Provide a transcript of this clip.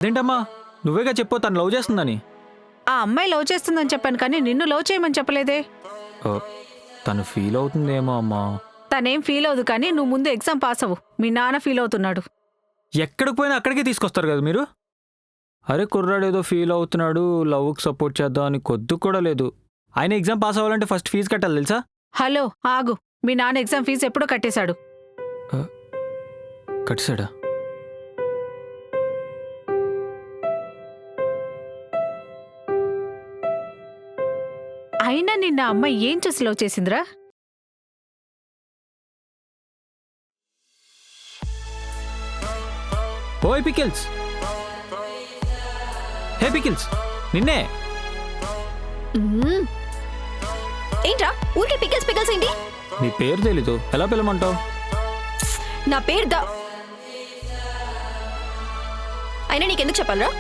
అదేంటమ్మా నువ్వేగా చెప్పు తను లవ్ చేస్తుందని. ఆ అమ్మాయి లవ్ చేస్తుందని చెప్పాను కానీ నిన్ను లవ్ చేయమని చెప్పలేదే. ఓ, తను ఫీల్ అవుతుందేమో అమ్మా. తనేం ఫీల్ అవ్వదు కానీ నువ్వు ముందు ఎగ్జామ్ పాస్ అవ్వు. మీ నాన్న ఫీల్ అవుతున్నాడు. ఎక్కడికి పోయినా అక్కడికే తీసుకొస్తారు కదా మీరు. అరే కుర్రాడు ఏదో ఫీల్ అవుతున్నాడు, లవ్కి సపోర్ట్ చేద్దాం అని కొద్దు కూడా లేదు. ఆయన ఎగ్జామ్ పాస్ అవ్వాలంటే ఫస్ట్ ఫీజు కట్టాలి తెలుసా. హలో ఆగు. మీ నాన్న ఎగ్జామ్ ఫీజు ఎప్పుడో కట్టేశాడు. కట్టాడా? అయినా నిన్న అమ్మాయి ఏం చూసి లవ్ చేసిందిరా? ఓయ్ పికిల్స్, హే పికిల్స్, నిన్నే. ఏంట్రా ఊరికే పికల్స్ పికల్స్ ఏంటి? నీ పేరు తెలీదు, ఎలా పిలమంటావు? నా పేరు అయినా నీకెందుకు చెప్పాలరా?